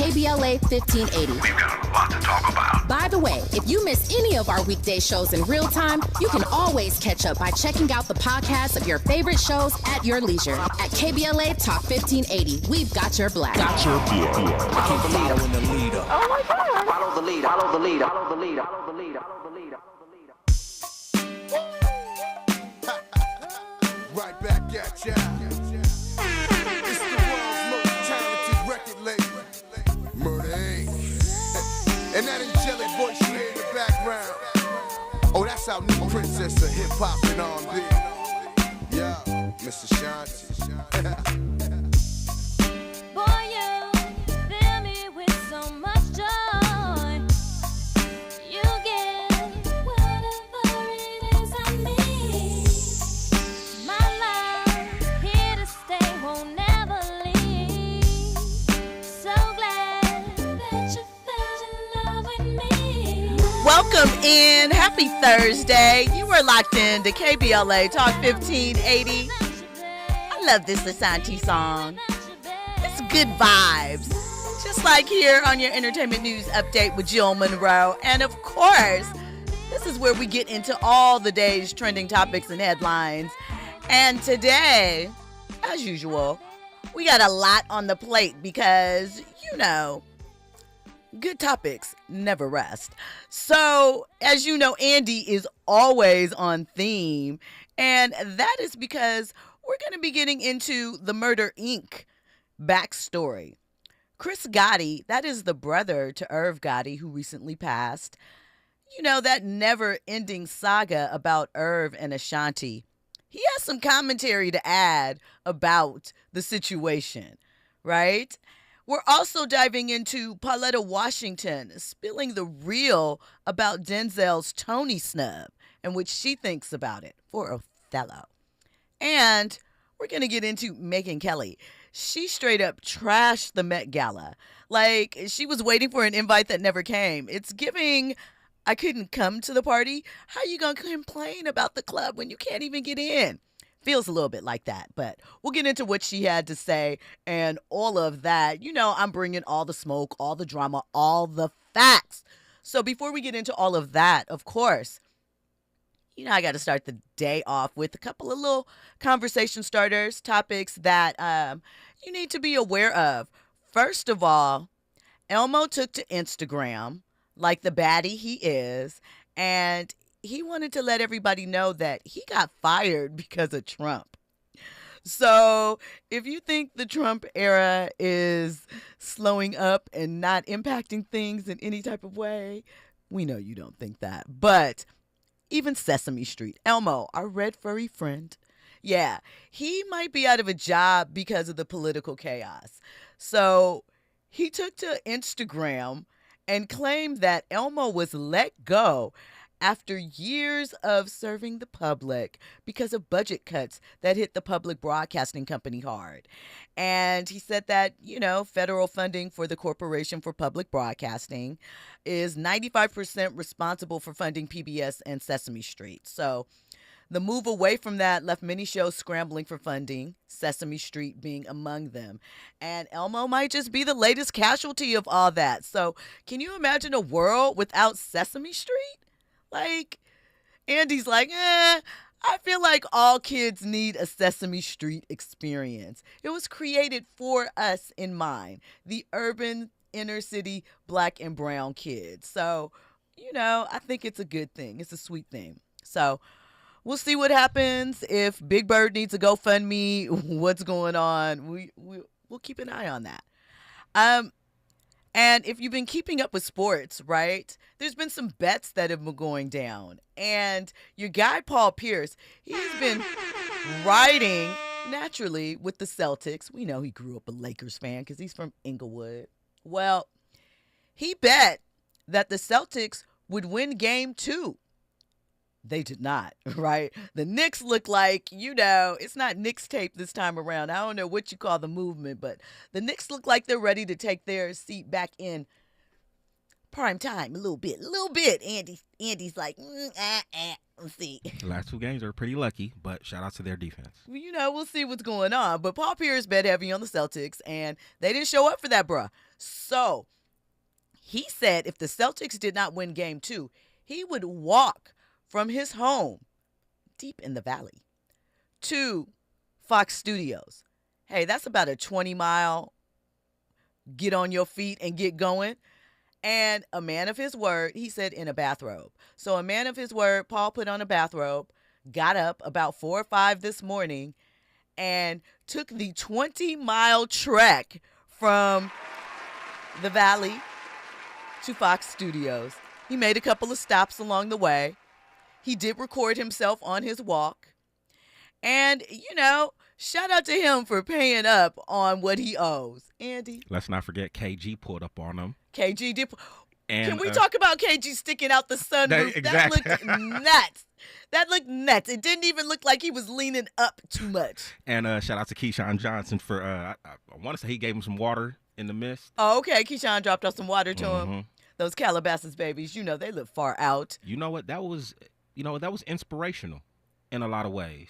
KBLA 1580. We've got a lot to talk about. By the way, if you miss any of our weekday shows in real time, you can always catch up by checking out the podcast of your favorite shows at your leisure. At KBLA Talk 1580, we've got your black. Follow the leader in the leader. Oh my God. Follow the leader. Follow the leader. Follow the leader. Follow the leader. Follow the leader. Right back at ya. It's the world's most talented record label, Murder Inc. And that angelic voice you hear in the background, oh, that's our new princess of hip hop and R&B. Yeah, Miss Ashanti. Boy, you fill me with so much joy. You give whatever it is I need. My love here to stay, won't never leave. So glad that you fell in love with me. Welcome in. Happy Thursday. You are locked in to KBLA Talk 1580. I love this Ashanti song. It's good vibes. Just like here on your entertainment news update with Jill Munroe. And of course, this is where we get into all the day's trending topics and headlines. And today, as usual, we got a lot on the plate because, you know, good topics never rest. So, as you know, Andy is always on theme. And that is because we're going to be getting into the Murder Inc. backstory. Chris Gotti, that is the brother to Irv Gotti, who recently passed. You know, that never-ending saga about Irv and Ashanti. He has some commentary to add about the situation, right? We're also diving into Pauletta Washington spilling the real about Denzel's Tony snub and what she thinks about it for Othello. And we're going to get into Megyn Kelly. She straight up trashed the Met Gala. Like, she was waiting for an invite that never came. It's giving, I couldn't come to the party. How you going to complain about the club when you can't even get in? Feels a little bit like that, but we'll get into what she had to say and all of that. You know, I'm bringing all the smoke, all the drama, all the facts. So before we get into all of that, of course, you know, I got to start the day off with a couple of little conversation starters, topics that you need to be aware of. First of all, Elmo took to Instagram like the baddie he is, and he wanted to let everybody know that he got fired because of Trump. So if you think the Trump era is slowing up and not impacting things in any type of way, we know you don't think that. But even Sesame Street, Elmo, our red furry friend, yeah, he might be out of a job because of the political chaos. So he took to Instagram and claimed that Elmo was let go after years of serving the public because of budget cuts that hit the public broadcasting company hard. And he said that, you know, federal funding for the Corporation for Public Broadcasting is 95% responsible for funding PBS and Sesame Street. So the move away from that left many shows scrambling for funding, Sesame Street being among them. And Elmo might just be the latest casualty of all that. So can you imagine a world without Sesame Street? Like, Andy's like, I feel like all kids need a Sesame Street experience. It was created for us in mind, the urban inner city black and brown kids. So, you know, I think it's a good thing. It's a sweet thing. So we'll see what happens. If Big Bird needs a GoFundMe, what's going on? We'll keep an eye on that. And if you've been keeping up with sports, right, there's been some bets that have been going down. And your guy, Paul Pierce, he's been riding naturally with the Celtics. We know he grew up a Lakers fan because he's from Inglewood. Well, he bet that the Celtics would win game 2. They did not, right? The Knicks look like, you know, it's not Knicks tape this time around. I don't know what you call the movement, but the Knicks look like they're ready to take their seat back in prime time a little bit. Andy's like, let's see. The last 2 games are pretty lucky, but shout out to their defense. You know, we'll see what's going on. But Paul Pierce bet heavy on the Celtics, and they didn't show up for that, bruh. So he said if the Celtics did not win game 2, he would walk from his home deep in the valley to Fox Studios. Hey, that's about a 20-mile get on your feet and get going. And a man of his word, he said, in a bathrobe. So a man of his word, Paul put on a bathrobe, got up about 4 or 5 this morning, and took the 20-mile trek from the valley to Fox Studios. He made a couple of stops along the way. He did record himself on his walk. And, shout out to him for paying up on what he owes. Andy? Let's not forget KG pulled up on him. KG did. And, can we talk about KG sticking out the sunroof? Exactly. That looked nuts. That looked nuts. It didn't even look like he was leaning up too much. And shout out to Keyshawn Johnson for, I want to say he gave him some water in the mist. Oh, okay. Keyshawn dropped off some water to him. Those Calabasas babies, they live far out. You know what? That was inspirational in a lot of ways.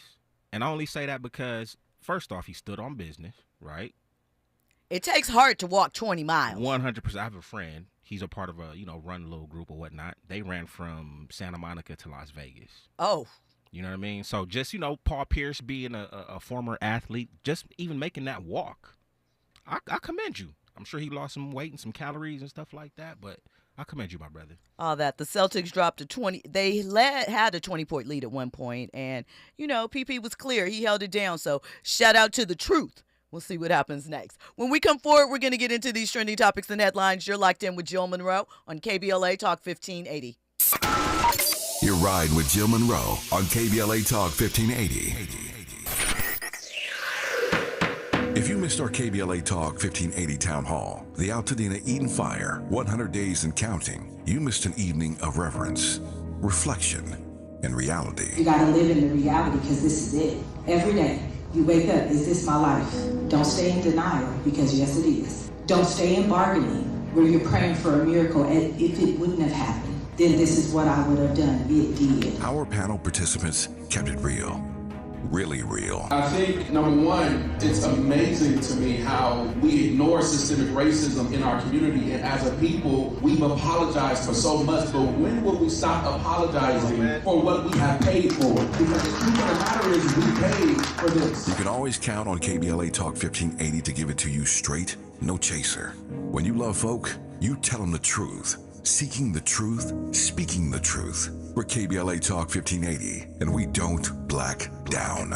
And I only say that because, first off, he stood on business, right? It takes heart to walk 20 miles. 100%. I have a friend. He's a part of a, run little group or whatnot. They ran from Santa Monica to Las Vegas. Oh. You know what I mean? So just, Paul Pierce being a former athlete, just even making that walk, I commend you. I'm sure he lost some weight and some calories and stuff like that, but I commend you, my brother. All that. The Celtics dropped a 20. They had a 20-point lead at one point, and, PP was clear. He held it down, so shout out to the truth. We'll see what happens next. When we come forward, we're going to get into these trending topics and headlines. You're locked in with Jill Munroe on KBLA Talk 1580. You're riding with Jill Munroe on KBLA Talk 1580. If you missed our KBLA Talk 1580 Town Hall, the Altadena Eden Fire, 100 Days and Counting, you missed an evening of reverence, reflection, and reality. You gotta live in the reality because this is it. Every day, you wake up, is this my life? Don't stay in denial because yes, it is. Don't stay in bargaining where you're praying for a miracle and if it wouldn't have happened, then this is what I would have done. It did. Our panel participants kept it real. Really real. I think, number one, it's amazing to me how we ignore systemic racism in our community, and as a people, we've apologized for so much, but when will we stop apologizing for what we have paid for? Because the truth of the matter is we paid for this. You can always count on KBLA Talk 1580 to give it to you straight, no chaser. When you love folk, you tell them the truth. Seeking the truth, speaking the truth. We're KBLA Talk 1580, and we don't black down.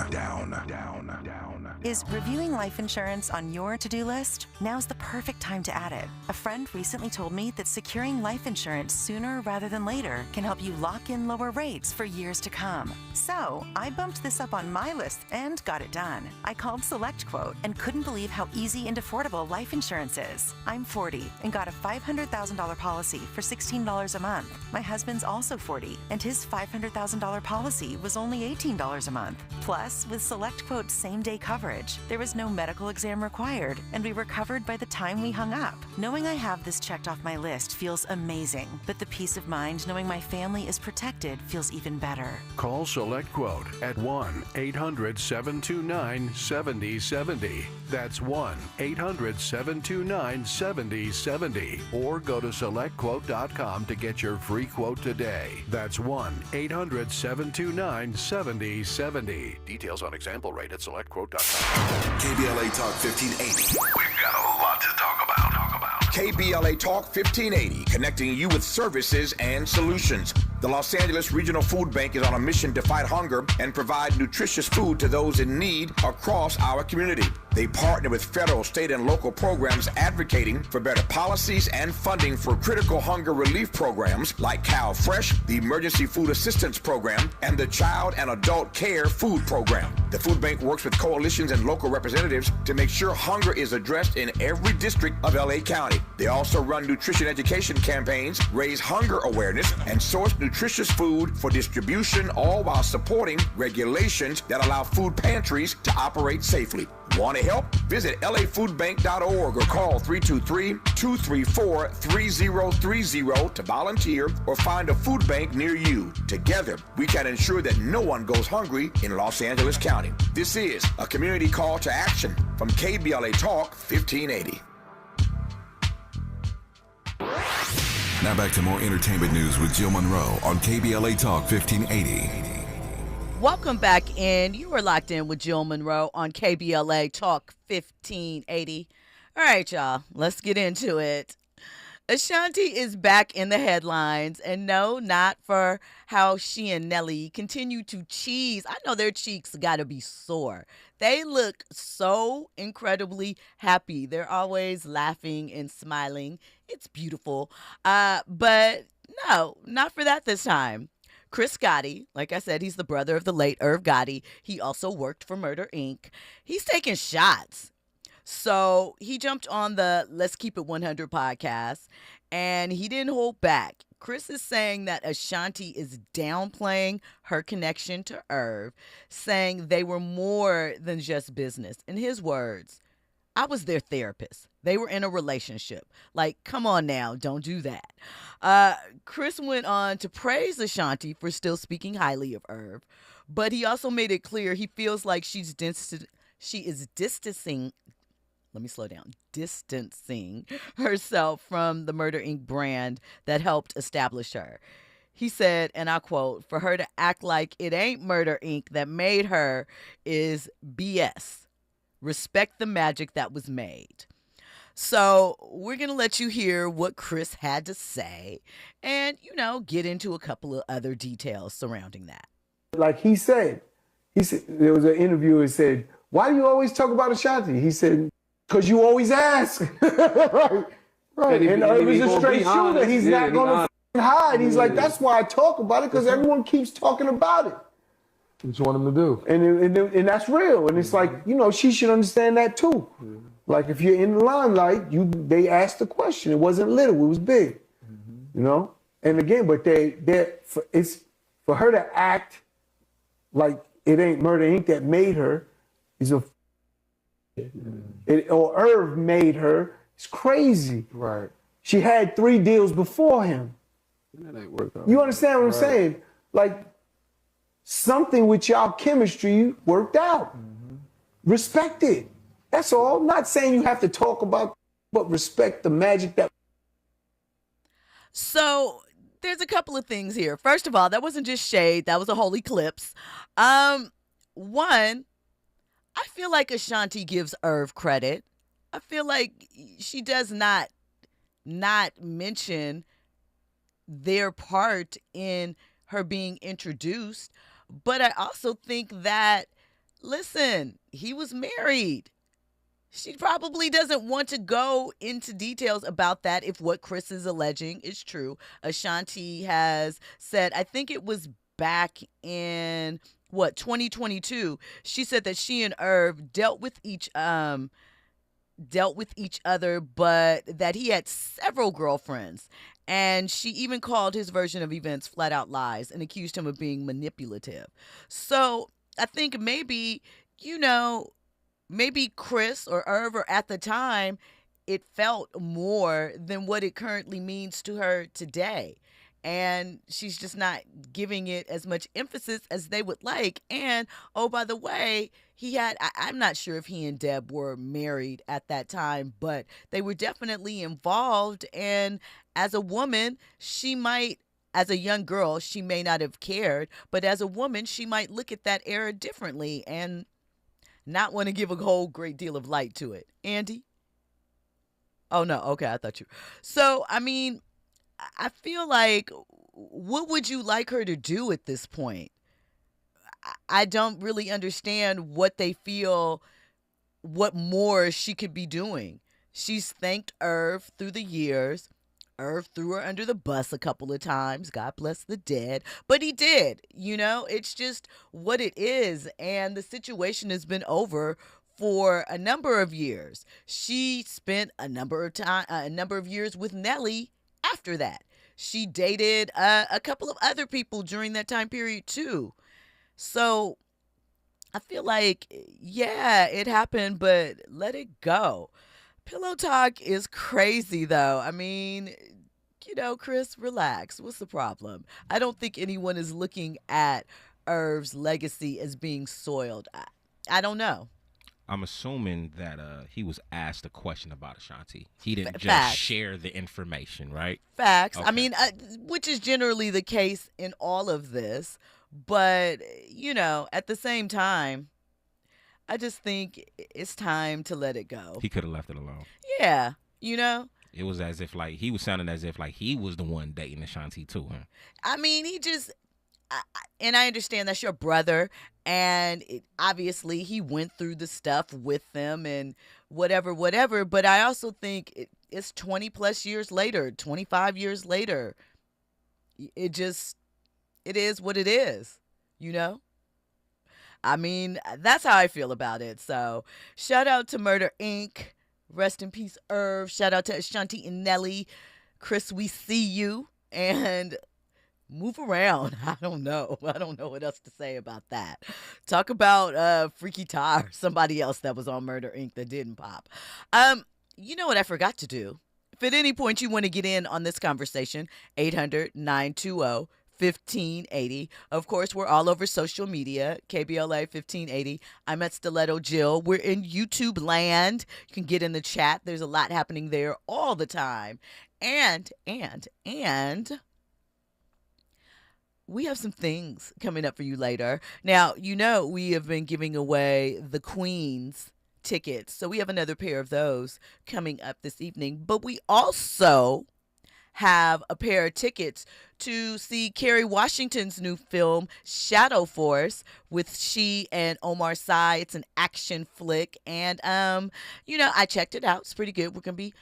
Is reviewing life insurance on your to-do list? Now's the perfect time to add it. A friend recently told me that securing life insurance sooner rather than later can help you lock in lower rates for years to come. So I bumped this up on my list and got it done. I called SelectQuote and couldn't believe how easy and affordable life insurance is. I'm 40 and got a $500,000 policy for $16 a month. My husband's also 40 and his $500,000 policy was only $18 a month. Plus, with SelectQuote's same-day coverage, there was no medical exam required, and we were covered by the time we hung up. Knowing I have this checked off my list feels amazing, but the peace of mind knowing my family is protected feels even better. Call SelectQuote at 1-800-729-7070. That's 1-800-729-7070. Or go to SelectQuote.com to get your free quote today. That's 1-800-729-7070. Details on example rate at SelectQuote.com. KBLA Talk 1580. We've got a lot to talk about. KBLA Talk 1580, connecting you with services and solutions. The Los Angeles Regional Food Bank is on a mission to fight hunger and provide nutritious food to those in need across our community. They partner with federal, state, and local programs advocating for better policies and funding for critical hunger relief programs like Cal Fresh, the Emergency Food Assistance Program, and the Child and Adult Care Food Program. The food bank works with coalitions and local representatives to make sure hunger is addressed in every district of LA County. They also run nutrition education campaigns, raise hunger awareness, and source nutritious food for distribution, all while supporting regulations that allow food pantries to operate safely. Want to help? Visit lafoodbank.org or call 323-234-3030 to volunteer or find a food bank near you. Together, we can ensure that no one goes hungry in Los Angeles County. This is a community call to action from KBLA Talk 1580. Now back to more entertainment news with Jill Munroe on KBLA Talk 1580. Welcome back in. You are locked in with Jill Munroe on KBLA Talk 1580. All right, y'all, let's get into it. Ashanti is back in the headlines, and no, not for how she and Nelly continue to cheese. I know their cheeks got to be sore. They look so incredibly happy. They're always laughing and smiling. It's beautiful. But no, not for that this time. Chris Gotti, like I said, he's the brother of the late Irv Gotti. He also worked for Murder, Inc. He's taking shots. So he jumped on the Let's Keep It 100 podcast, and he didn't hold back. Chris is saying that Ashanti is downplaying her connection to Irv, saying they were more than just business. In his words, I was their therapist. They were in a relationship. Like, come on now, don't do that. Chris went on to praise Ashanti for still speaking highly of Irv, but he also made it clear he feels like she is distancing herself from the Murder Inc. brand that helped establish her. He said, and I quote, "For her to act like it ain't Murder Inc. that made her is BS. Respect the magic that was made." So we're going to let you hear what Chris had to say and, get into a couple of other details surrounding that. Like he said, there was an interviewer who said, "Why do you always talk about Ashanti?" He said, "Because you always ask." Right. And Irv is a straight shooter. He's not going to hide. He's like, that's why I talk about it, because everyone keeps talking about it. What you want him to do? And that's real. And it's like, she should understand that too. Yeah. Like if you're in the limelight, they asked the question. It wasn't little, it was big. And again, but it's for her to act like it ain't Murder Inc. that made her is a or Irv made her. It's crazy. Right. She had 3 deals before him. That ain't worked out. You understand what I'm saying? Like something with y'all chemistry worked out. Respect it. That's all. Not saying you have to talk about, but respect the magic that. So there's a couple of things here. First of all, that wasn't just shade. That was a whole eclipse. One, I feel like Ashanti gives Irv credit. I feel like she does not mention their part in her being introduced. But I also think that, listen, he was married. She probably doesn't want to go into details about that if what Chris is alleging is true. Ashanti has said, I think it was back in 2022, she said that she and Irv dealt with each other, but that he had several girlfriends. And she even called his version of events flat out lies and accused him of being manipulative. So I think maybe Chris or Irv, or at the time, it felt more than what it currently means to her today. And she's just not giving it as much emphasis as they would like. And, oh, by the way, I'm not sure if he and Deb were married at that time, but they were definitely involved. And as a woman, as a young girl, she may not have cared, but as a woman, she might look at that era differently and not want to give a whole great deal of light to it. Andy? Oh, no. Okay, I thought you. So, I mean, I feel like, what would you like her to do at this point? I don't really understand what they feel, what more she could be doing. She's thanked Irv through the years. Irv threw her under the bus a couple of times. God bless the dead. But he did. It's just what it is. And the situation has been over for a number of years. She spent a number of years with Nelly after that. She dated a couple of other people during that time period too. So I feel like, yeah, it happened, but let it go. Pillow talk is crazy, though. I mean, Chris, relax. What's the problem? I don't think anyone is looking at Irv's legacy as being soiled. I don't know. I'm assuming that he was asked a question about Ashanti. He didn't just Facts. share the information, right? Facts. Okay. I mean, which is generally the case in all of this. But, at the same time, I just think it's time to let it go. He could have left it alone. Yeah, It was as if he was sounding as if he was the one dating Ashanti too. Huh? I mean, and I understand that's your brother, and obviously he went through the stuff with them and whatever. But I also think it's 20 plus years later, 25 years later. It is what it is, I mean, that's how I feel about it. So shout out to Murder Inc. Rest in peace, Irv. Shout out to Ashanti and Nelly. Chris, we see you. And move around. I don't know what else to say about that. Talk about Freaky Tar, somebody else that was on Murder Inc. that didn't pop. You know what I forgot to do? If at any point you want to get in on this conversation, 800-920-1580. Of course, we're all over social media, KBLA 1580. I'm at Stiletto Jill. We're in YouTube land. You can get in the chat. There's a lot happening there all the time. And we have some things coming up for you later. Now, we have been giving away the Queen's tickets. So we have another pair of those coming up this evening. But we also have a pair of tickets to see Kerry Washington's new film, Shadow Force, with she and Omar Sy. It's an action flick. And, I checked it out. It's pretty good. We're going to be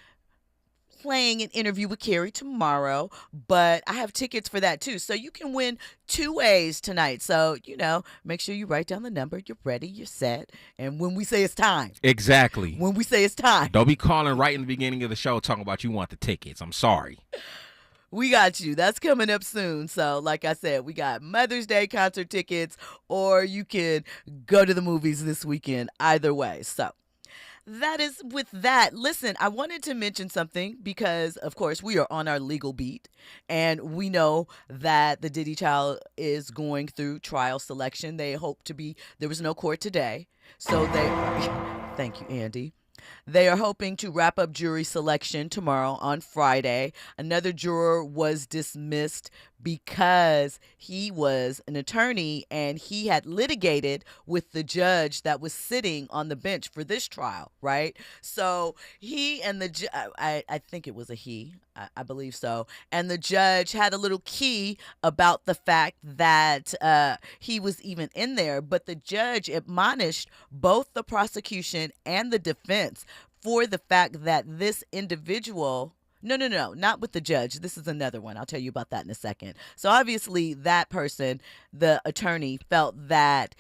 playing an interview with Kerry tomorrow, but I have tickets for that too. So you can win two ways tonight. So, make sure you write down the number. You're ready. You're set. And when we say it's time. Exactly. When we say it's time. Don't be calling right in the beginning of the show talking about you want the tickets. I'm sorry. We got you. That's coming up soon. So, like I said, we got Mother's Day concert tickets, or you can go to the movies this weekend. Either way. So, that is with that. Listen, I wanted to mention something because, of course, we are on our legal beat, and we know that the Diddy child is going through trial selection. There was no court today, so thank you, Andy. They are hoping to wrap up jury selection tomorrow on Friday. Another juror was dismissed because he was an attorney and he had litigated with the judge that was sitting on the bench for this trial, right? So he and I think it was a he, I believe so. And the judge had a little key about the fact that he was even in there, but the judge admonished both the prosecution and the defense for the fact that this individual... No, not with the judge. This is another one. I'll tell you about that in a second. So obviously that person, the attorney, felt that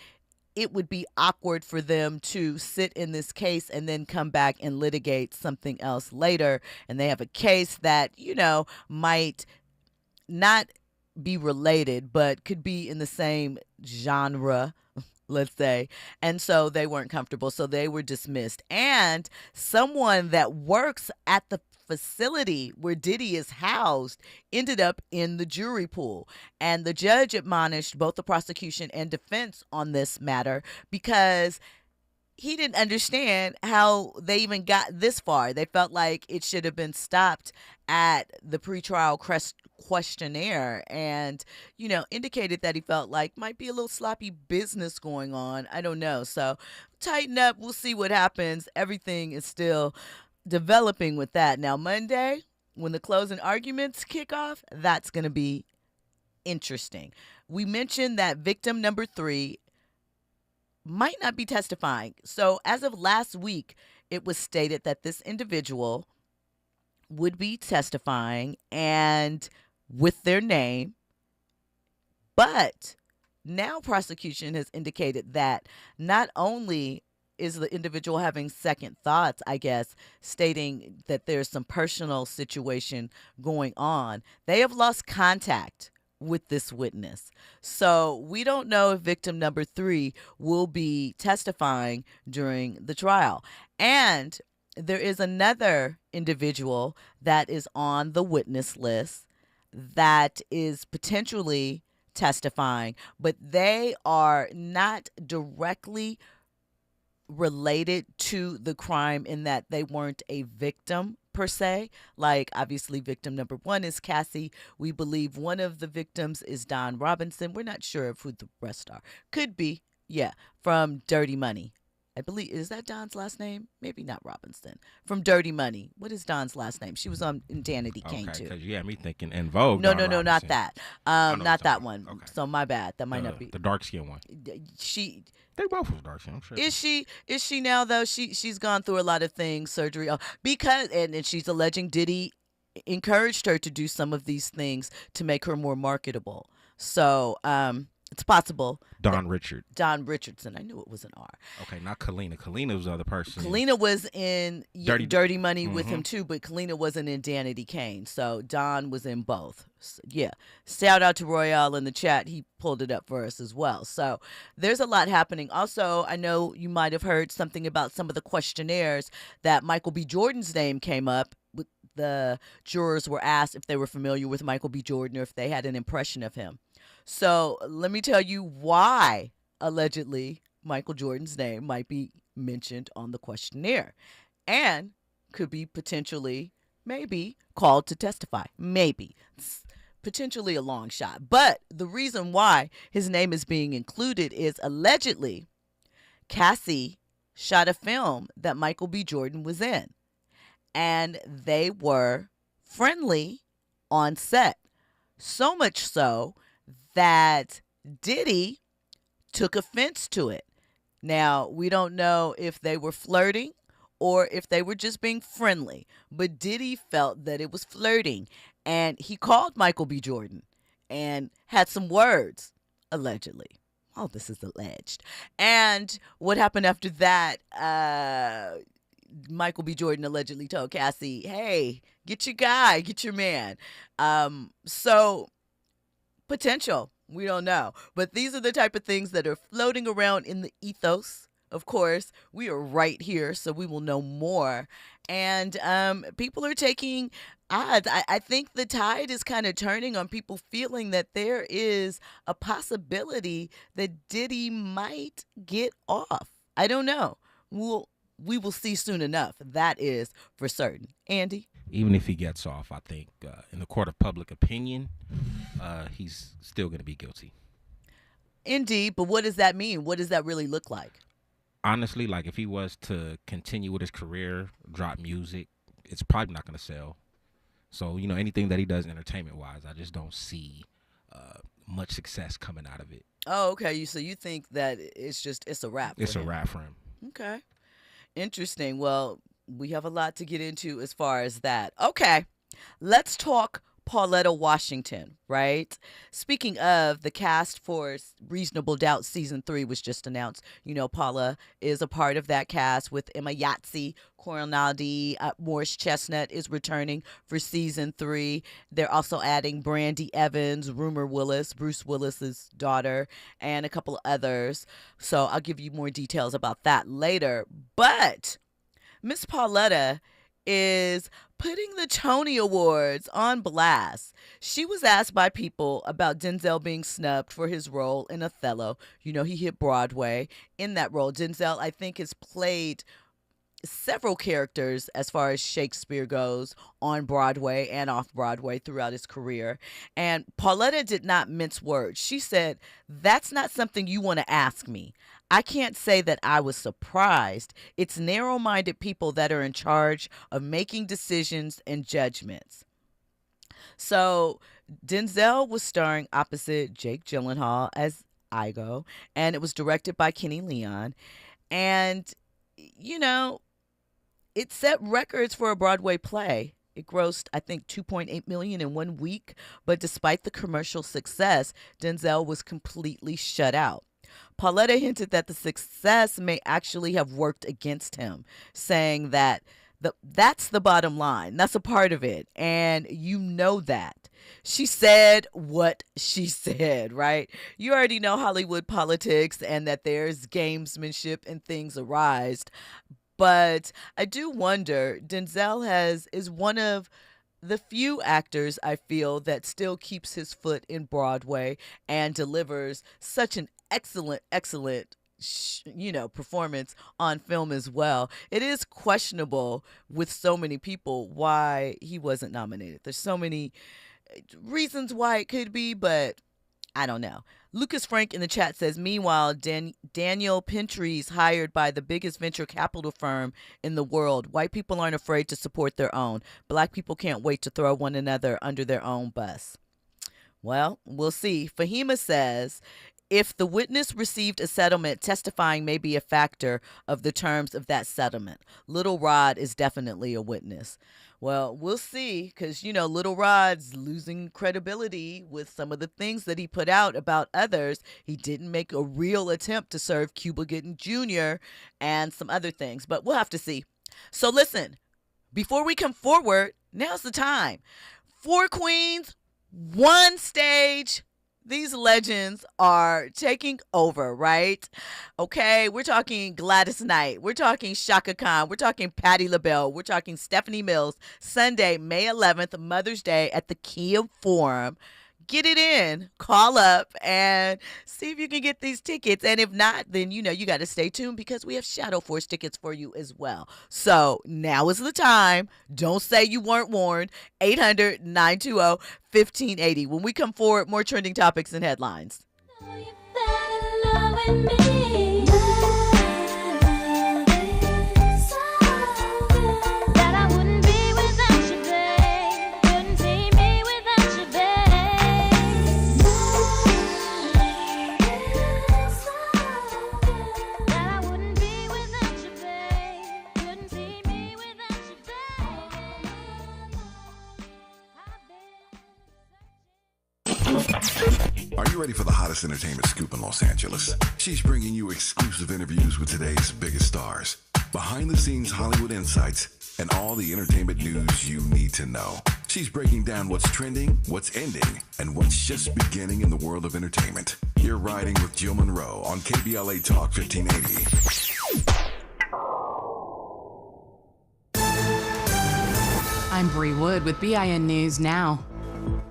it would be awkward for them to sit in this case and then come back and litigate something else later. And they have a case that, might not be related, but could be in the same genre, let's say. And so they weren't comfortable. So they were dismissed. And someone that works at the facility where Diddy is housed ended up in the jury pool. And the judge admonished both the prosecution and defense on this matter because he didn't understand how they even got this far. They felt like it should have been stopped at the pretrial questionnaire and, indicated that he felt like might be a little sloppy business going on. I don't know. So tighten up. We'll see what happens. Everything is still developing with that. Now, Monday, when the closing arguments kick off, that's going to be interesting. We mentioned that victim number 3 might not be testifying. So as of last week, it was stated that this individual would be testifying and with their name. But now prosecution has indicated that not only is the individual having second thoughts, I guess, stating that there's some personal situation going on, they have lost contact with this witness. So we don't know if victim number 3 will be testifying during the trial. And there is another individual that is on the witness list that is potentially testifying, but they are not directly related to the crime in that they weren't a victim per se. Like, obviously, victim number one is Cassie. We believe one of the victims is Don Robinson. We're not sure of who the rest are. Could be, yeah, from Dirty Money. I believe, is that Don's last name? Maybe not Robinson. From Dirty Money. What is Don's last name? She was on Insanity Kane, too. Because you had me thinking En Vogue. No, Don Robinson. not that. Not that one. Okay. So my bad. That might not be. The dark skin one. They both was dark skin, I'm sure. Is she now, though? She's gone through a lot of things, surgery, because and she's alleging Diddy encouraged her to do some of these things to make her more marketable. So it's possible. Don Richardson. I knew it was an R. Okay, not Kalina. Kalina was the other person. Kalina was in Dirty Money with Mm-hmm. him too, but Kalina wasn't in Danity Kane. So Don was in both. So, yeah. Shout out to Royale in the chat. He pulled it up for us as well. So there's a lot happening. Also, I know you might have heard something about some of the questionnaires that Michael B. Jordan's name came up. The jurors were asked if they were familiar with Michael B. Jordan or if they had an impression of him. So let me tell you why, allegedly, Michael Jordan's name might be mentioned on the questionnaire and could be potentially, maybe, called to testify. Maybe. It's potentially a long shot. But the reason why his name is being included is allegedly Cassie shot a film that Michael B. Jordan was in. And they were friendly on set. So much so that Diddy took offense to it. Now, we don't know if they were flirting or if they were just being friendly, but Diddy felt that it was flirting, and he called Michael B. Jordan and had some words, allegedly. Oh, this is alleged. And what happened after that, Michael B. Jordan allegedly told Cassie, hey, get your guy, get your man. So potential, we don't know. But these are the type of things that are floating around in the ethos. Of course, we are right here, so we will know more. And people are taking odds. I think the tide is kind of turning on people feeling that there is a possibility that Diddy might get off. I don't know. We will see soon enough. That is for certain. Andy? Even if he gets off, I think in the court of public opinion, he's still going to be guilty. Indeed, but what does that mean? What does that really look like? Honestly, like if he was to continue with his career, drop music, it's probably not going to sell. So, anything that he does entertainment-wise, I just don't see much success coming out of it. Oh, okay. So you think that it's a wrap? It's a wrap for him. Okay. Interesting. Well, we have a lot to get into as far as that. Okay, let's talk Pauletta Washington, right? Speaking of, the cast for Reasonable Doubt Season 3 was just announced. Paula is a part of that cast with Emma Yahtzee, Coronaldi, Morris Chestnut is returning for Season 3. They're also adding Brandy Evans, Rumor Willis, Bruce Willis's daughter, and a couple of others. So I'll give you more details about that later. But Miss Pauletta is putting the Tony Awards on blast. She was asked by people about Denzel being snubbed for his role in Othello. He hit Broadway in that role. Denzel, I think, has played several characters as far as Shakespeare goes on Broadway and off Broadway throughout his career. And Pauletta did not mince words. She said, that's not something you want to ask me. I can't say that I was surprised. It's narrow-minded people that are in charge of making decisions and judgments. So Denzel was starring opposite Jake Gyllenhaal as Igo, and it was directed by Kenny Leon. And, it set records for a Broadway play. It grossed, I think, $2.8 million in 1 week. But despite the commercial success, Denzel was completely shut out. Pauletta hinted that the success may actually have worked against him, saying that that's the bottom line. That's a part of it. And that. She said what she said, right? You already know Hollywood politics and that there's gamesmanship and things arise. But I do wonder, Denzel is one of the few actors, I feel, that still keeps his foot in Broadway and delivers such an excellent performance on film as well. It is questionable with so many people why he wasn't nominated. There's so many reasons why it could be, but I don't know. Lucas Frank in the chat says, meanwhile, Daniel Pentry's hired by the biggest venture capital firm in the world. White people aren't afraid to support their own. Black people can't wait to throw one another under their own bus. Well, we'll see. Fahima says, if the witness received a settlement, testifying may be a factor of the terms of that settlement. Little Rod is definitely a witness. Well, we'll see, because, Little Rod's losing credibility with some of the things that he put out about others. He didn't make a real attempt to serve Cuba Gooding Jr. and some other things, but we'll have to see. So listen, before we come forward, now's the time. 4 queens, 1 stage. These legends are taking over, right? Okay, we're talking Gladys Knight. We're talking Shaka Khan. We're talking Patti LaBelle. We're talking Stephanie Mills. Sunday, May 11th, Mother's Day at the Kia Forum. Get it in. Call up and see if you can get these tickets. And if not, then you got to stay tuned because we have Shadow Force tickets for you as well. So now is the time. Don't say you weren't warned. 800-920-1580. When we come forward, more trending topics and headlines. Are you ready for the hottest entertainment scoop in Los Angeles? She's bringing you exclusive interviews with today's biggest stars, behind-the-scenes Hollywood insights, and all the entertainment news you need to know. She's breaking down what's trending, what's ending, and what's just beginning in the world of entertainment. You're riding with Jill Munroe on KBLA Talk 1580. I'm Bree Wood with BIN News Now.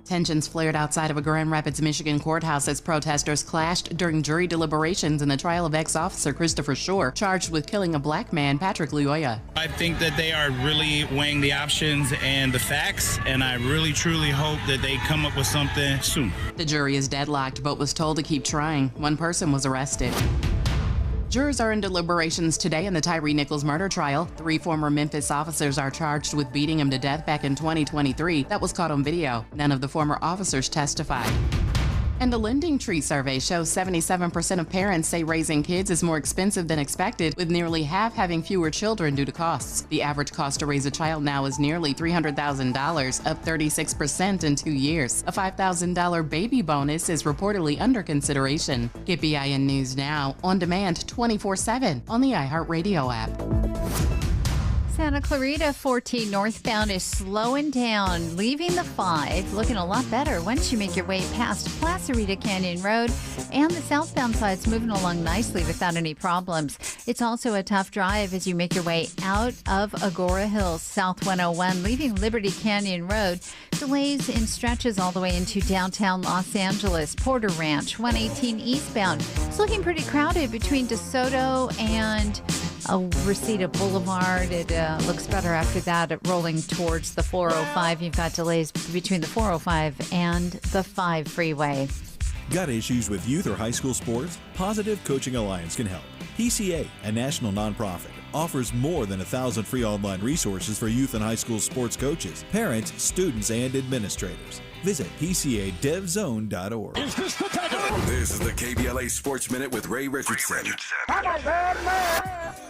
Tensions flared outside of a Grand Rapids, Michigan courthouse as protesters clashed during jury deliberations in the trial of ex-officer Christopher Shore, charged with killing a black man, Patrick Luoya. I think that they are really weighing the options and the facts, and I really, truly hope that they come up with something soon. The jury is deadlocked, but was told to keep trying. 1 person was arrested. Jurors are in deliberations today in the Tyree Nichols murder trial. 3 former Memphis officers are charged with beating him to death back in 2023. That was caught on video. None of the former officers testified. And a Lending Tree survey shows 77% of parents say raising kids is more expensive than expected, with nearly half having fewer children due to costs. The average cost to raise a child now is nearly $300,000, up 36% in 2 years. A $5,000 baby bonus is reportedly under consideration. Get BIN News Now, on demand 24/7 on the iHeartRadio app. Santa Clarita 14 northbound is slowing down, leaving the 5 looking a lot better once you make your way past Placerita Canyon Road, and the southbound side's moving along nicely without any problems. It's also a tough drive as you make your way out of Agora Hills, South 101, leaving Liberty Canyon Road. Delays in stretches all the way into downtown Los Angeles. Porter Ranch 118 eastbound. It's looking pretty crowded between DeSoto and Reseda Boulevard. It looks better after that, rolling towards the 405. You've got delays between the 405 and the 5 freeway. Got issues with youth or high school sports? Positive Coaching Alliance can help. PCA, a national nonprofit, offers more than 1,000 free online resources for youth and high school sports coaches, parents, students, and administrators. Visit PCADevZone.org. This is the KBLA Sports Minute with Ray Richardson.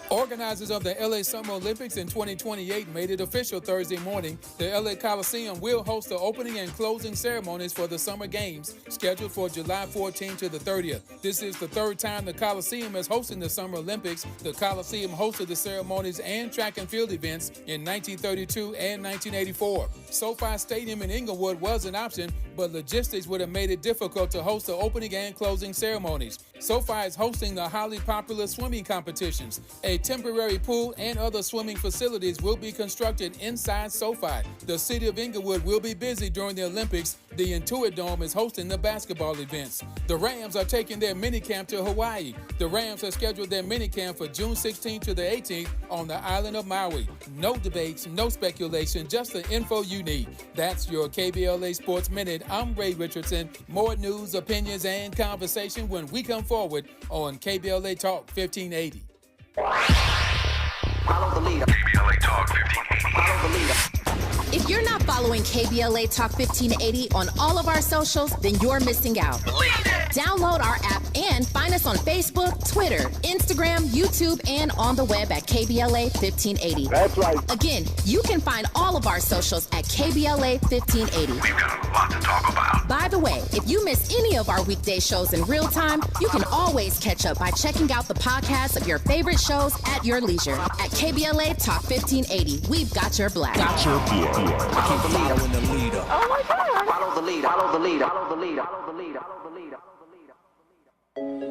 Organizers of the LA Summer Olympics in 2028 made it official Thursday morning. The LA Coliseum will host the opening and closing ceremonies for the Summer Games, scheduled for July 14th to the 30th. This is the 3rd time the Coliseum is hosting the Summer Olympics. The Coliseum hosted the ceremonies and track and field events in 1932 and 1984. SoFi Stadium in Inglewood was an option, but logistics would have made it difficult to host the opening and closing ceremonies. SoFi is hosting the highly popular swimming competitions. A temporary pool and other swimming facilities will be constructed inside SoFi. The city of Inglewood will be busy during the Olympics. The Intuit Dome is hosting the basketball events. The Rams are taking their minicamp to Hawaii. The Rams have scheduled their minicamp for June 16th to the 18th on the island of Maui. No debates, no speculation, just the info you need. That's your KBLA Sports Minute. I'm Ray Richardson. More news, opinions, and conversation when we come forward on KBLA Talk 1580. Follow the leader. KBLA Talk 1580. Follow the leader. If you're not following KBLA Talk 1580 on all of our socials, then you're missing out. Download our app and find us on Facebook, Twitter, Instagram, YouTube, and on the web at KBLA 1580. That's right. Again, you can find all of our socials at KBLA 1580. We've got a lot to talk about. By the way, if you miss any of our weekday shows in real time, you can always catch up by checking out the podcast of your favorite shows at your leisure. At KBLA Talk 1580, we've got your black. Follow the leader. Oh my God. Follow the leader. Follow the leader. Follow the leader. Follow the leader. Follow the leader.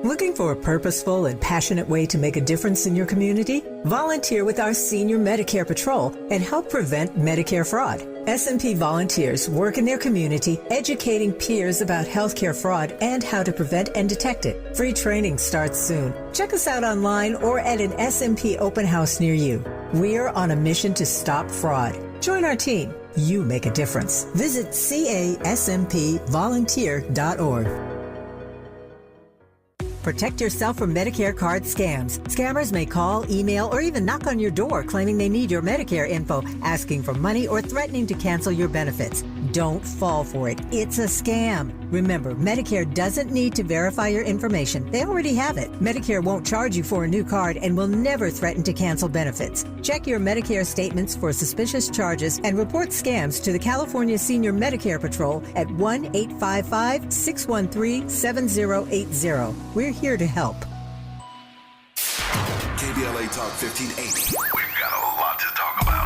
Looking for a purposeful and passionate way to make a difference in your community? Volunteer with our Senior Medicare Patrol and help prevent Medicare fraud. S&P volunteers work in their community educating peers about healthcare fraud and how to prevent and detect it. Free training starts soon. Check us out online or at an S&P open house near you. We're on a mission to stop fraud. Join our team. You make a difference. Visit caspvolunteer.org. Protect yourself from Medicare card scams. Scammers may call, email, or even knock on your door claiming they need your Medicare info, asking for money or threatening to cancel your benefits. Don't fall for it. It's a scam. Remember, Medicare doesn't need to verify your information. They already have it. Medicare won't charge you for a new card and will never threaten to cancel benefits. Check your Medicare statements for suspicious charges and report scams to the California Senior Medicare Patrol at 1-855-613-7080. We're here to help. KBLA Talk 1580. We've got a lot to talk about.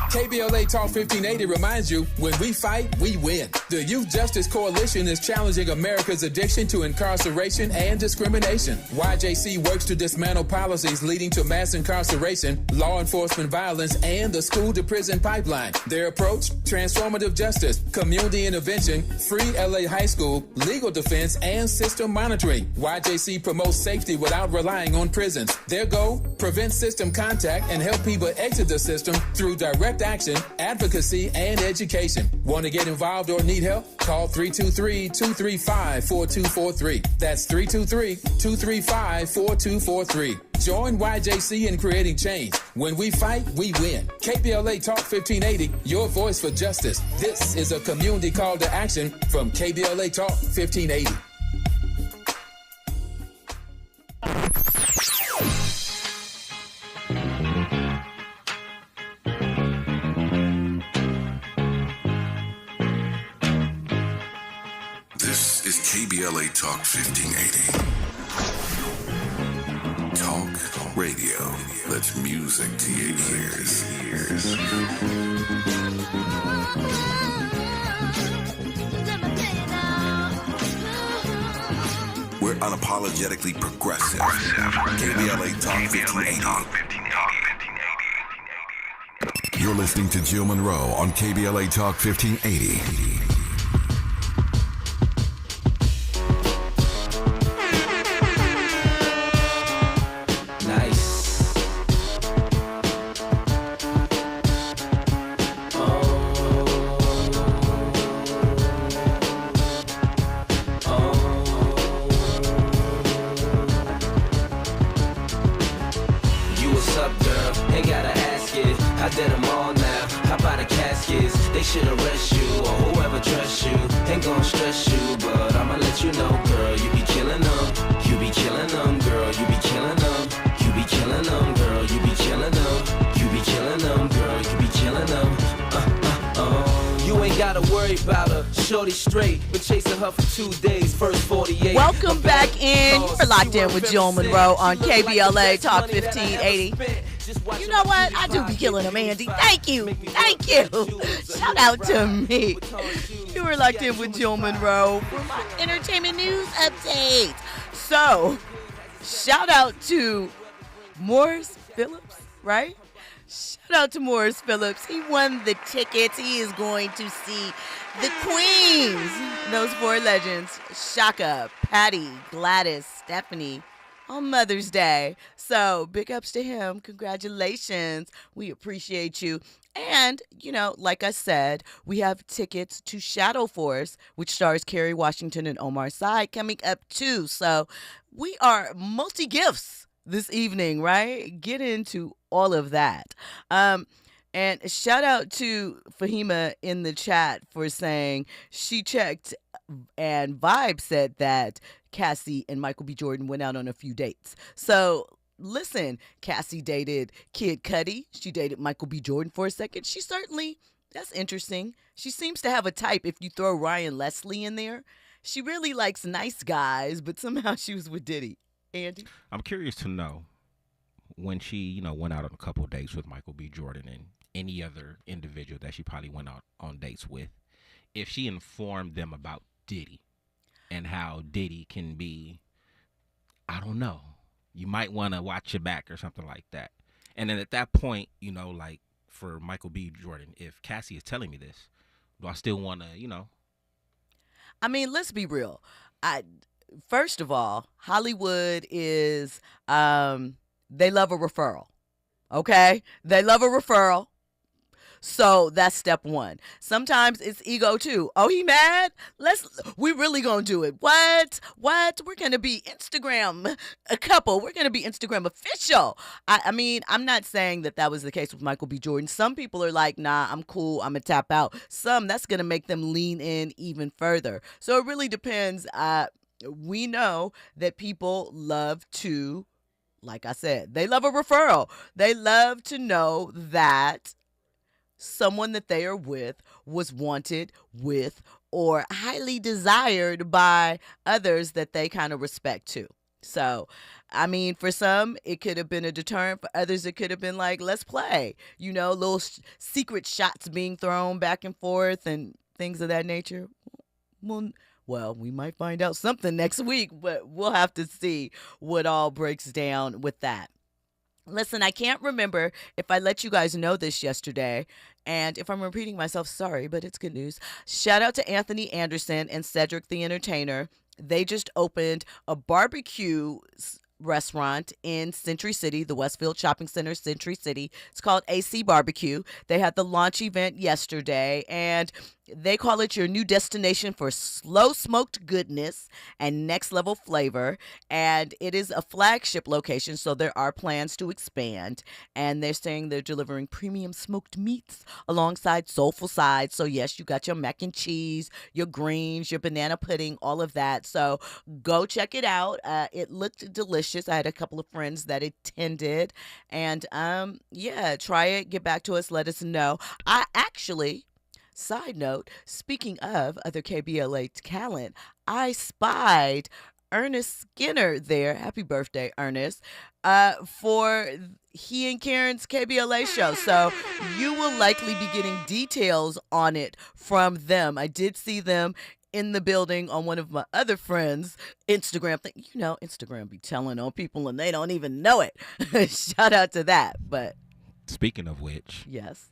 KBLA Talk 1580 reminds you, when we fight, we win. The Youth Justice Coalition is challenging America's addiction to incarceration and discrimination. YJC works to dismantle policies leading to mass incarceration, law enforcement violence, and the school-to-prison pipeline. Their approach? Transformative justice, community intervention, free LA high school, legal defense, and system monitoring. YJC promotes safety without relying on prisons. Their goal? Prevent system contact and help people exit the system through direct action, advocacy, and education. Want to get involved or need help? Call 323-235-4243. That's 323-235-4243. Join YJC in creating change. When we fight, we win. KBLA Talk 1580, your voice for justice. This is a community call to action from KBLA Talk 1580. This is KBLA Talk 1580. Talk radio. That's music to your ears. We're unapologetically progressive. KBLA Talk 1580. You're listening to Jill Munroe on KBLA Talk 1580. Straight, been chasing her for 2 days, first 48. Welcome back in. We're locked in with Jill Munroe on KBLA Talk 1580. You know what? I do be killing them, Andy. Thank you. Thank you. Shout out to me. You were locked in with Jill Munroe for my entertainment news updates. So, shout out to Morris Phillips, right? Shout out to Morris Phillips. He won the tickets. He is going to see the Queens. Those 4 legends, Shaka, Patty, Gladys, Stephanie, on Mother's Day. So big ups to him. Congratulations. We appreciate you. And, you know, like I said, we have tickets to Shadow Force, which stars Kerry Washington and Omar Sy, coming up too. So we are multi-gifts this evening, right? Get into all of that. And shout out to Fahima in the chat for saying she checked and Vibe said that Cassie and Michael B. Jordan went out on a few dates. So listen, Cassie dated Kid Cudi. She dated Michael B. Jordan for a second. She certainly, that's interesting. She seems to have a type if you throw Ryan Leslie in there. She really likes nice guys, but somehow she was with Diddy. Andy? I'm curious to know when she, you know, went out on a couple of dates with Michael B. Jordan and any other individual that she probably went out on dates with, if she informed them about Diddy and how Diddy can be, I don't know, you might want to watch your back or something like that. And then at that point, you know, like for Michael B. Jordan, if Cassie is telling me this, do I still want to, you know? I mean, let's be real. First of all, Hollywood is, they love a referral, okay? They love a referral. So that's step one. Sometimes it's ego too. Oh, he mad? We really gonna do it. What? We're gonna be Instagram a couple. We're gonna be Instagram official. I mean, I'm not saying that was the case with Michael B. Jordan. Some people are like, nah, I'm cool. I'm gonna tap out. Some, that's gonna make them lean in even further. So it really depends. We know that people love to, like I said, they love a referral. They love to know that someone that they are with was wanted with or highly desired by others that they kind of respect too. So, I mean, for some, it could have been a deterrent. For others, it could have been like, let's play, you know, little secret shots being thrown back and forth and things of that nature. Well, we might find out something next week, but we'll have to see what all breaks down with that. Listen, I can't remember if I let you guys know this yesterday, and if I'm repeating myself, sorry, but it's good news. Shout out to Anthony Anderson and Cedric the Entertainer. They just opened a barbecue restaurant in Century City, the Westfield Shopping Center, Century City. It's called AC Barbecue. They had the launch event yesterday, and they call it your new destination for slow smoked goodness and next level flavor. And it is a flagship location, so there are plans to expand. And they're saying they're delivering premium smoked meats alongside soulful sides. So yes, you got your mac and cheese, your greens, your banana pudding, all of that. So go check it out. It looked delicious. I had a couple of friends that attended. And yeah, try it. Get back to us. Let us know. Side note, speaking of other KBLA talent, I spied Ernest Skinner there. Happy birthday, Ernest, for he and Karen's KBLA show. So you will likely be getting details on it from them. I did see them in the building on one of my other friends' Instagram thing. You know, Instagram be telling on people and they don't even know it. Shout out to that. But speaking of which, yes.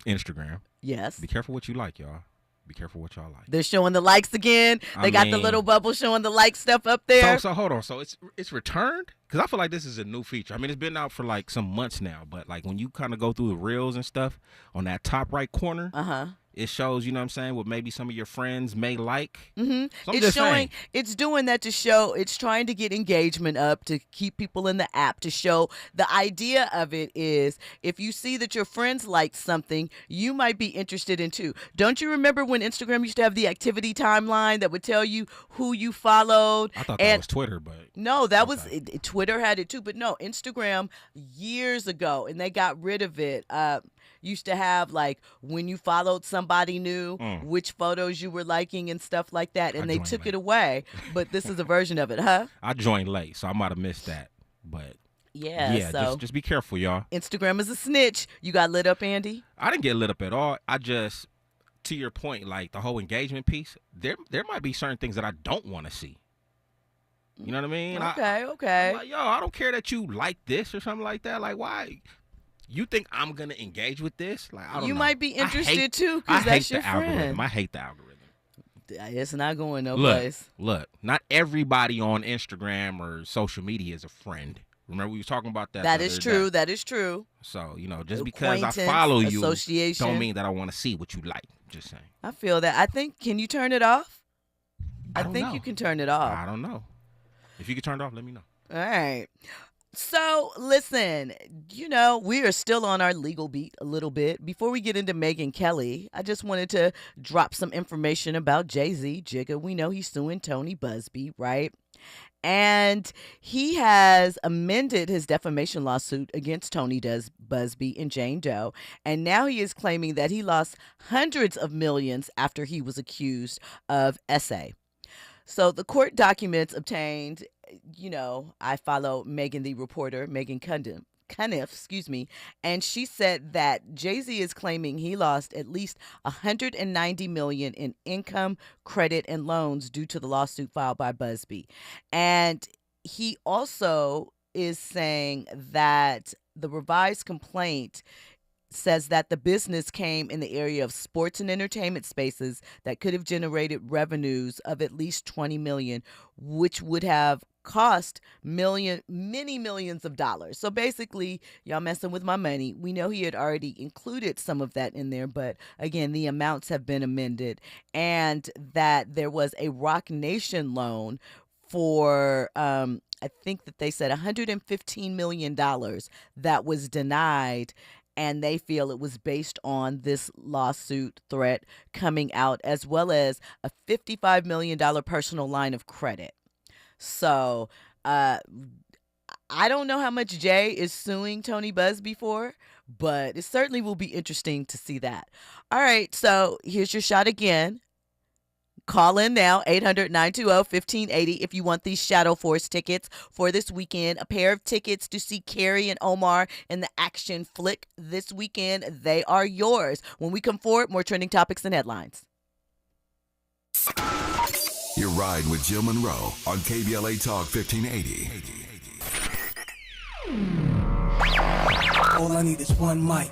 Instagram. Yes. Be careful what you like, y'all. Be careful what y'all like. They're showing the likes again. They got the little bubble showing the like stuff up there. So hold on. So it's returned? Because I feel like this is a new feature. I mean, it's been out for like some months now, but like when you kind of go through the reels and stuff on that top right corner, it shows, you know what I'm saying, what maybe some of your friends may like. Mm-hmm. So It's showing, it's doing that to show, it's trying to get engagement up, to keep people in the app, to show. The idea of it is if you see that your friends like something, you might be interested in too. Don't you remember when Instagram used to have the activity timeline that would tell you who you followed? I thought that was Twitter, but. No, that was, Twitter had it too, but no, Instagram years ago, and they got rid of it. Used to have like when you followed somebody new, which photos you were liking and stuff like that, and they took it away. But this is a version of it, huh? I joined late, so I might have missed that. But yeah, so just be careful, y'all. Instagram is a snitch. You got lit up, Andy? I didn't get lit up at all. I just, to your point, like the whole engagement piece, there might be certain things that I don't want to see. You know what I mean? Okay. I'm like, yo, I don't care that you like this or something like that. Like, why? You think I'm gonna engage with this? Like, I don't know. You might be interested too, because that's your friend. Algorithm. I hate the algorithm. It's not going no place. Look, not everybody on Instagram or social media is a friend. Remember we was talking about that. That is true. That is true. So, just because I follow you don't mean that I want to see what you like. Just saying. I feel that. I think, can you turn it off? I think know. you can turn it off. I don't know. If you can turn it off, let me know. All right. So, listen, we are still on our legal beat a little bit. Before we get into Megyn Kelly, I just wanted to drop some information about Jay-Z. Jigga, we know he's suing Tony Busby, right? And he has amended his defamation lawsuit against Tony Busby and Jane Doe. And now he is claiming that he lost hundreds of millions after he was accused of essay. So the court documents obtained, I follow Megan, the reporter, Megyn Cunniff, and she said that Jay-Z is claiming he lost at least $190 million in income, credit, and loans due to the lawsuit filed by Busby. And he also is saying that the revised complaint says that the business came in the area of sports and entertainment spaces that could have generated revenues of at least $20 million, which would have cost many millions of dollars. So basically, y'all messing with my money. We know he had already included some of that in there, but again, the amounts have been amended, and that there was a Roc Nation loan for I think that they said $115 million that was denied. And they feel it was based on this lawsuit threat coming out, as well as a $55 million personal line of credit. So I don't know how much Jay is suing Tony Busby for, but it certainly will be interesting to see that. All right, so here's your shot again. Call in now, 800-920-1580 if you want these Shadow Force tickets for this weekend. A pair of tickets to see Carrie and Omar in the action flick this weekend. They are yours. When we come forward, more trending topics and headlines. You're riding with Jill Munroe on KBLA Talk 1580. All I need is one mic.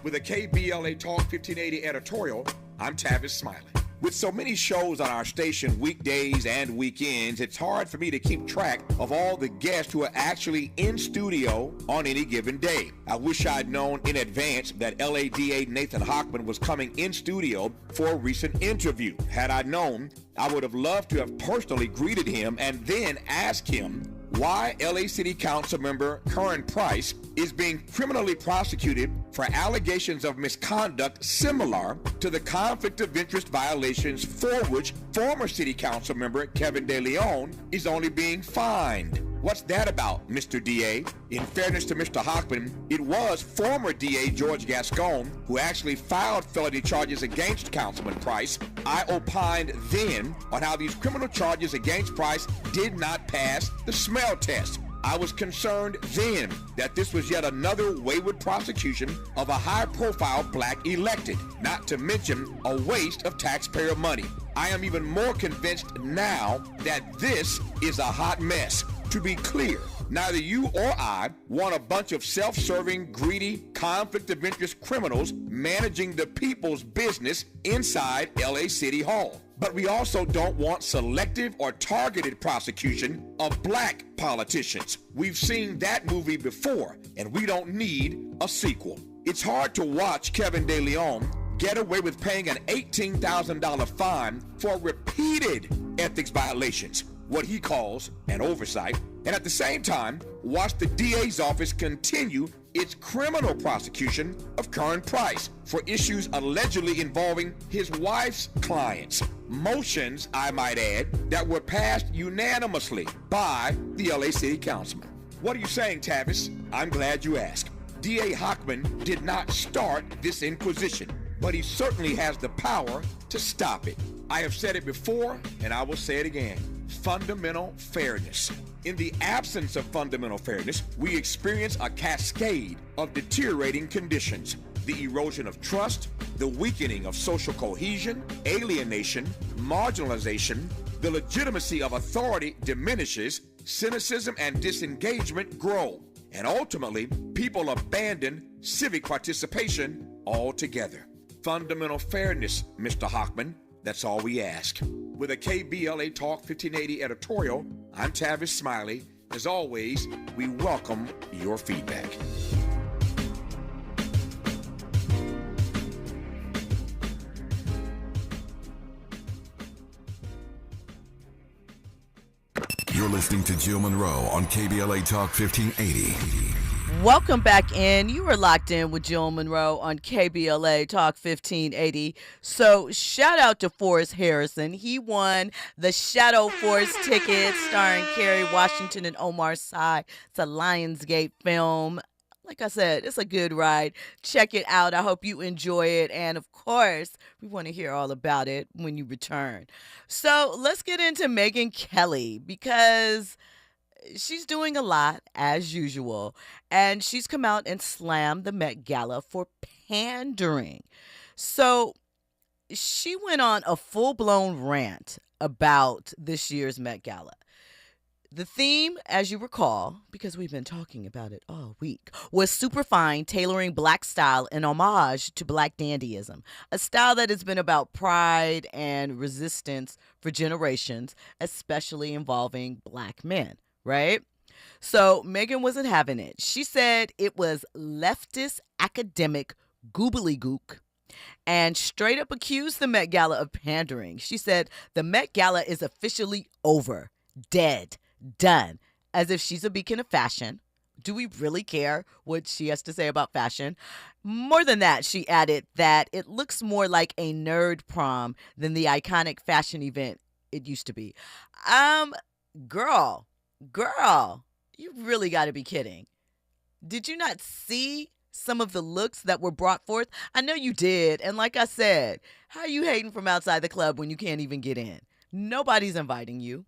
With a KBLA Talk 1580 editorial, I'm Tavis Smiley. With so many shows on our station weekdays and weekends, it's hard for me to keep track of all the guests who are actually in studio on any given day. I wish I'd known in advance that LADA Nathan Hochman was coming in studio for a recent interview. Had I known, I would have loved to have personally greeted him and then asked him why LA City Council member Curran Price is being criminally prosecuted for allegations of misconduct similar to the conflict of interest violations for which former City Council member Kevin De Leon is only being fined. What's that about, Mr. DA? In fairness to Mr. Hochman, it was former DA George Gascon who actually filed felony charges against Councilman Price. I opined then on how these criminal charges against Price did not pass the smell test. I was concerned then that this was yet another wayward prosecution of a high-profile black elected, not to mention a waste of taxpayer money. I am even more convinced now that this is a hot mess. To be clear, neither you or I want a bunch of self-serving, greedy, conflict of interest criminals managing the people's business inside LA City Hall. But we also don't want selective or targeted prosecution of black politicians. We've seen that movie before, and we don't need a sequel. It's hard to watch Kevin De Leon get away with paying an $18,000 fine for repeated ethics violations, what he calls an oversight, and at the same time, watch the DA's office continue its criminal prosecution of Curran Price for issues allegedly involving his wife's clients. Motions, I might add, that were passed unanimously by the LA City Councilman. What are you saying, Tavis? I'm glad you asked. DA Hochman did not start this inquisition, but he certainly has the power to stop it. I have said it before, and I will say it again. Fundamental fairness. In the absence of fundamental fairness, we experience a cascade of deteriorating conditions. The erosion of trust, the weakening of social cohesion, alienation, marginalization, the legitimacy of authority diminishes, cynicism and disengagement grow, and ultimately, people abandon civic participation altogether. Fundamental fairness, Mr. Hochman, that's all we ask. With a KBLA Talk 1580 editorial, I'm Tavis Smiley. As always, we welcome your feedback. You're listening to Jill Munroe on KBLA Talk 1580. Welcome back in. You are locked in with Jill Munroe on KBLA Talk 1580. So shout out to Forrest Harrison. He won the Shadow Force ticket starring Kerry Washington and Omar Sy. It's a Lionsgate film. Like I said, it's a good ride. Check it out. I hope you enjoy it. And of course, we want to hear all about it when you return. So let's get into Megyn Kelly, because she's doing a lot as usual. And she's come out and slammed the Met Gala for pandering. So she went on a full-blown rant about this year's Met Gala. The theme, as you recall, because we've been talking about it all week, was Superfine, Tailoring Black Style, an homage to Black dandyism, a style that has been about pride and resistance for generations, especially involving Black men, right? So Megyn wasn't having it. She said it was leftist academic gobbledygook and straight up accused the Met Gala of pandering. She said the Met Gala is officially over, dead, done, as if she's a beacon of fashion. Do we really care what she has to say about fashion? More than that, she added that it looks more like a nerd prom than the iconic fashion event it used to be. Girl, you really got to be kidding. Did you not see some of the looks that were brought forth? I know you did. And like I said, how are you hating from outside the club when you can't even get in? Nobody's inviting you.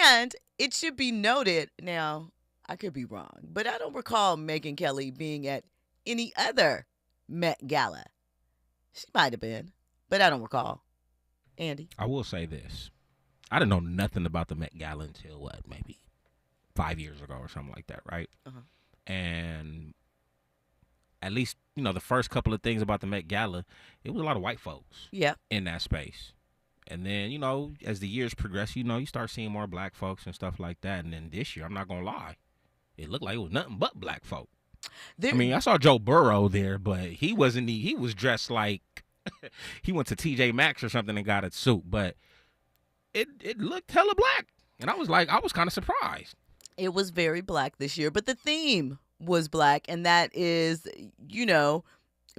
And it should be noted, now, I could be wrong, but I don't recall Megyn Kelly being at any other Met Gala. She might have been, but I don't recall. Andy? I will say this. I didn't know nothing about the Met Gala until, maybe 5 years ago or something like that, right? Uh-huh. And at least, the first couple of things about the Met Gala, it was a lot of white folks in that space. And then, as the years progress, you start seeing more Black folks and stuff like that. And then this year, I'm not going to lie, it looked like it was nothing but Black folk. I saw Joe Burrow there, but he was dressed like he went to TJ Maxx or something and got a suit. But it looked hella Black. And I was kind of surprised. It was very Black this year, but the theme was Black. And that is,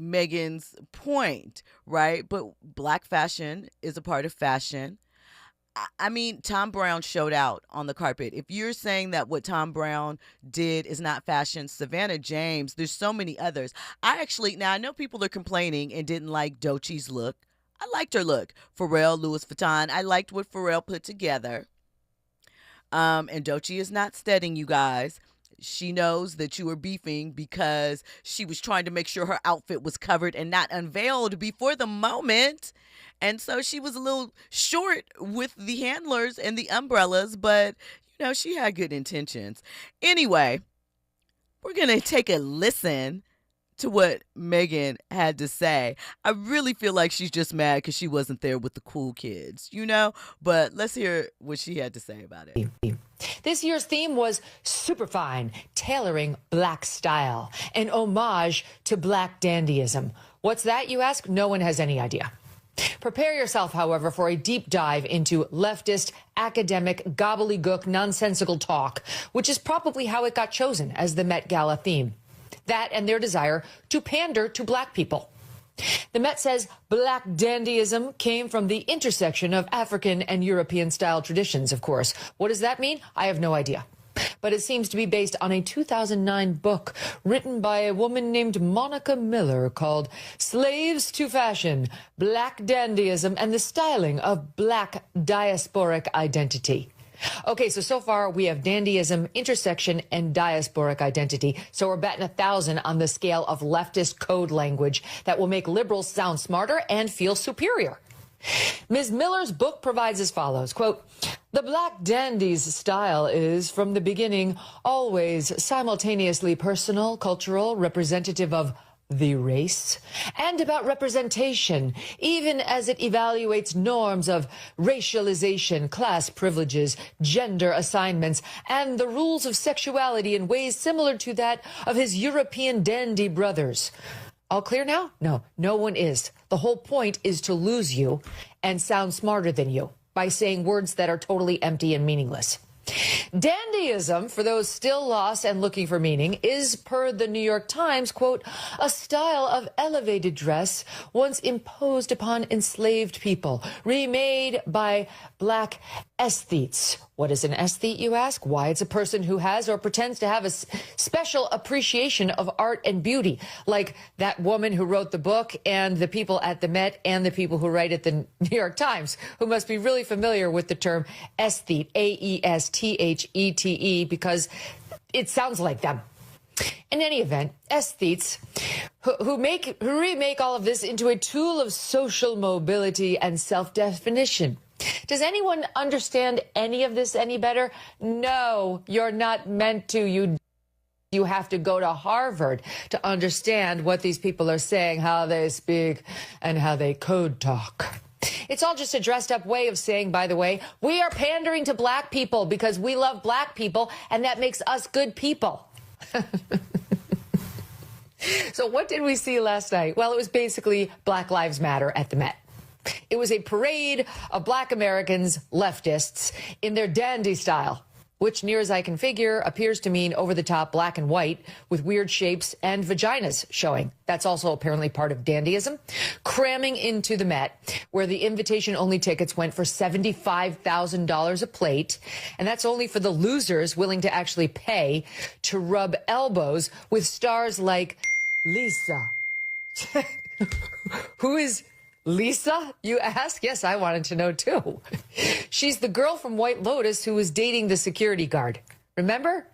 Megyn's point, right? But Black fashion is a part of fashion. Tom Brown showed out on the carpet. If you're saying that what Tom Brown did is not fashion, Savannah James, there's so many others. I know people are complaining and didn't like Doechie's look. I liked her look. Pharrell, Louis Vuitton. I liked what Pharrell put together. And Doechii is not studying, you guys. She knows that you were beefing because she was trying to make sure her outfit was covered and not unveiled before the moment. And so she was a little short with the handlers and the umbrellas, but, she had good intentions. Anyway, we're going to take a listen to what Megyn had to say. I really feel like she's just mad because she wasn't there with the cool kids, But let's hear what she had to say about it. This year's theme was Superfine, Tailoring Black Style, an homage to Black dandyism. What's that, you ask? No one has any idea. Prepare yourself, however, for a deep dive into leftist, academic, gobbledygook, nonsensical talk, which is probably how it got chosen as the Met Gala theme. That and their desire to pander to Black people. The Met says Black dandyism came from the intersection of African and European-style traditions, of course. What does that mean? I have no idea. But it seems to be based on a 2009 book written by a woman named Monica Miller called Slaves to Fashion, Black Dandyism and the Styling of Black Diasporic Identity. Okay, so far we have dandyism, intersection, and diasporic identity. So we're batting 1,000 on the scale of leftist code language that will make liberals sound smarter and feel superior. Ms. Miller's book provides as follows, quote, "The Black Dandy's style is, from the beginning, always simultaneously personal, cultural, representative of the race, and about representation, even as it evaluates norms of racialization, class privileges, gender assignments, and the rules of sexuality in ways similar to that of his European dandy brothers." All clear now? No, no one is. The whole point is to lose you and sound smarter than you by saying words that are totally empty and meaningless. Dandyism, for those still lost and looking for meaning, is, per the New York Times, quote, "a style of elevated dress once imposed upon enslaved people, remade by black aesthetes." What is an aesthete, you ask? Why, it's a person who has or pretends to have a special appreciation of art and beauty, like that woman who wrote the book and the people at the Met and the people who write at the New York Times, who must be really familiar with the term aesthete, A-E-S-T-H-E-T-E, because it sounds like them. In any event, aesthetes who remake all of this into a tool of social mobility and self-definition. Does anyone understand any of this any better? No, you're not meant to. You have to go to Harvard to understand what these people are saying, how they speak, and how they code talk. It's all just a dressed up way of saying, by the way, we are pandering to black people because we love black people, and that makes us good people. So what did we see last night? Well, it was basically Black Lives Matter at the Met. It was a parade of black Americans, leftists, in their dandy style, which, near as I can figure, appears to mean over-the-top black and white with weird shapes and vaginas showing. That's also apparently part of dandyism. Cramming into the Met, where the invitation-only tickets went for $75,000 a plate, and that's only for the losers willing to actually pay to rub elbows with stars like Lisa. Who is Lisa, you ask? Yes, I wanted to know, too. She's the girl from White Lotus who was dating the security guard. Remember?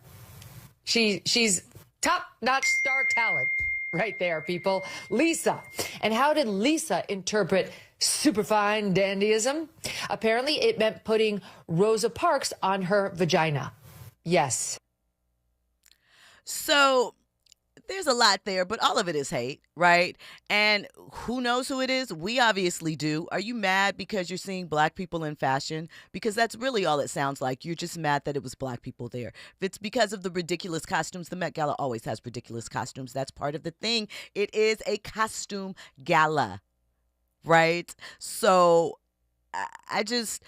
She's top-notch star talent right there, people. Lisa. And how did Lisa interpret superfine dandyism? Apparently, it meant putting Rosa Parks on her vagina. Yes. So there's a lot there, but all of it is hate, right? And who knows who it is? We obviously do. Are you mad because you're seeing black people in fashion? Because that's really all it sounds like. You're just mad that it was black people there. If it's because of the ridiculous costumes, the Met Gala always has ridiculous costumes. That's part of the thing. It is a costume gala, right? So I just,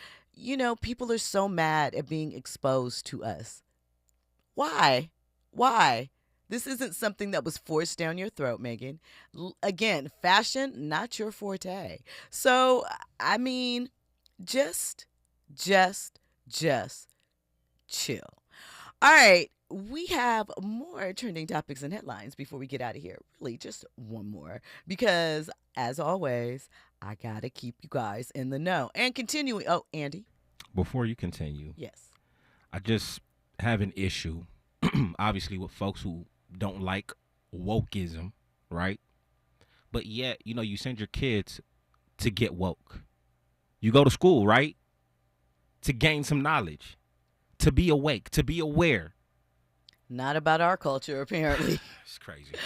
people are so mad at being exposed to us. Why? This isn't something that was forced down your throat, Megyn. Again, fashion, not your forte. So, I mean, just chill. All right, we have more trending topics and headlines before we get out of here. Really, just one more. Because, as always, I got to keep you guys in the know. And continuing. Oh, Andy. Before you continue. Yes. I just have an issue, obviously, with folks who don't like wokeism, right? But yet, you send your kids to get woke. You go to school, right? To gain some knowledge, to be awake, to be aware. Not about our culture, apparently. It's crazy.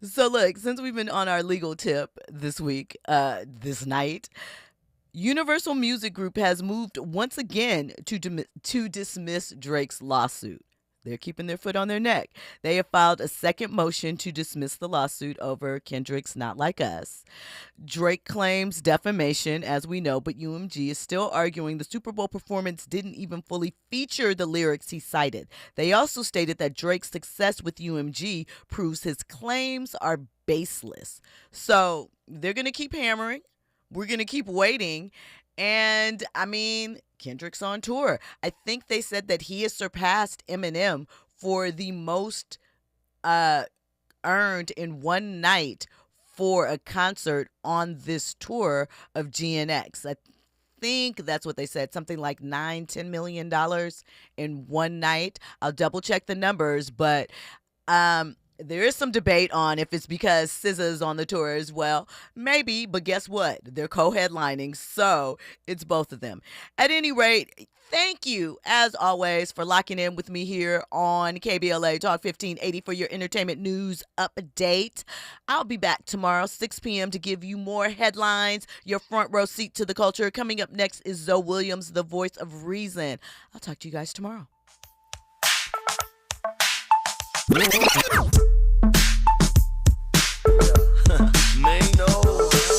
So look, since we've been on our legal tip this week, this night, Universal Music Group has moved once again to dismiss Drake's lawsuit. They're keeping their foot on their neck. They have filed a second motion to dismiss the lawsuit over Kendrick's Not Like Us. Drake claims defamation, as we know, but UMG is still arguing the Super Bowl performance didn't even fully feature the lyrics he cited. They also stated that Drake's success with UMG proves his claims are baseless. So they're going to keep hammering. We're going to keep waiting. And, I mean, Kendrick's on tour. I think they said that he has surpassed Eminem for the most earned in one night for a concert on this tour of GNX. I think that's what they said, something like $9-10 million in one night. I'll double check the numbers, but There is some debate on if it's because SZA's on the tour as well. Maybe, but guess what? They're co-headlining, so it's both of them. At any rate, thank you, as always, for locking in with me here on KBLA Talk 1580 for your entertainment news update. I'll be back tomorrow, 6 p.m. to give you more headlines, your front row seat to the culture. Coming up next is Zoe Williams, the voice of reason. I'll talk to you guys tomorrow. Man, no.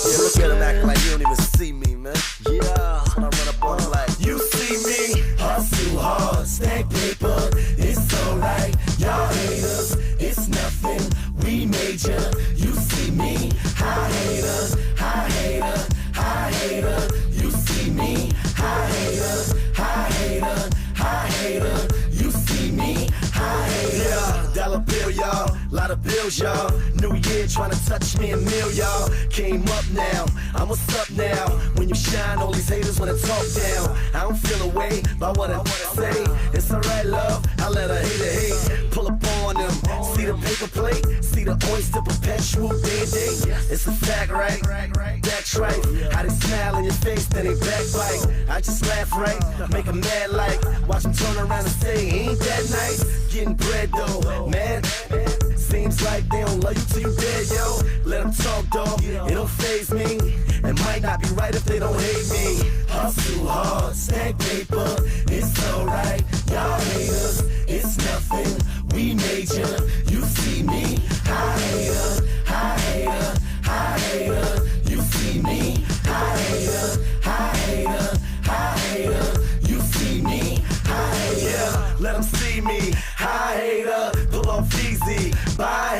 Yeah, look at him acting like you don't even see me, man. Yeah, when I run up on him like, you see me, hustle hard, stack paper, it's alright. Y'all haters, it's nothing, we major. You see me, high hater, high hater, high hater. You see me, high hater, high hater, high hater. You see me, high hater. Yeah, dollar bill, y'all. Lot of bills, y'all. New year trying to touch me and meal, y'all. Came up now, I'm what's up now. When you shine, all these haters wanna talk down. I don't feel away by what I wanna say. It's alright, love, I let a hater hate. Pull up on them, see the paper plate, see the oyster perpetual band-aid. It's a fact, right? That's right. How they smile in your face, then they backbite. I just laugh, right? Make them mad like. Watch them turn around and say, ain't that nice? Getting bread though, man. Seems like they don't love you till you dead, yo. Let them talk, dog. It don't faze me. It might not be right if they don't hate me. Hustle hard, stack paper. It's alright. Y'all haters, it's nothing. We major. You see me, high hater, high hater, high hater. You see me, high hater, high hater, high hater. You see me, high hater. Yeah, let them see me, high hater. Pull off easy. Bye.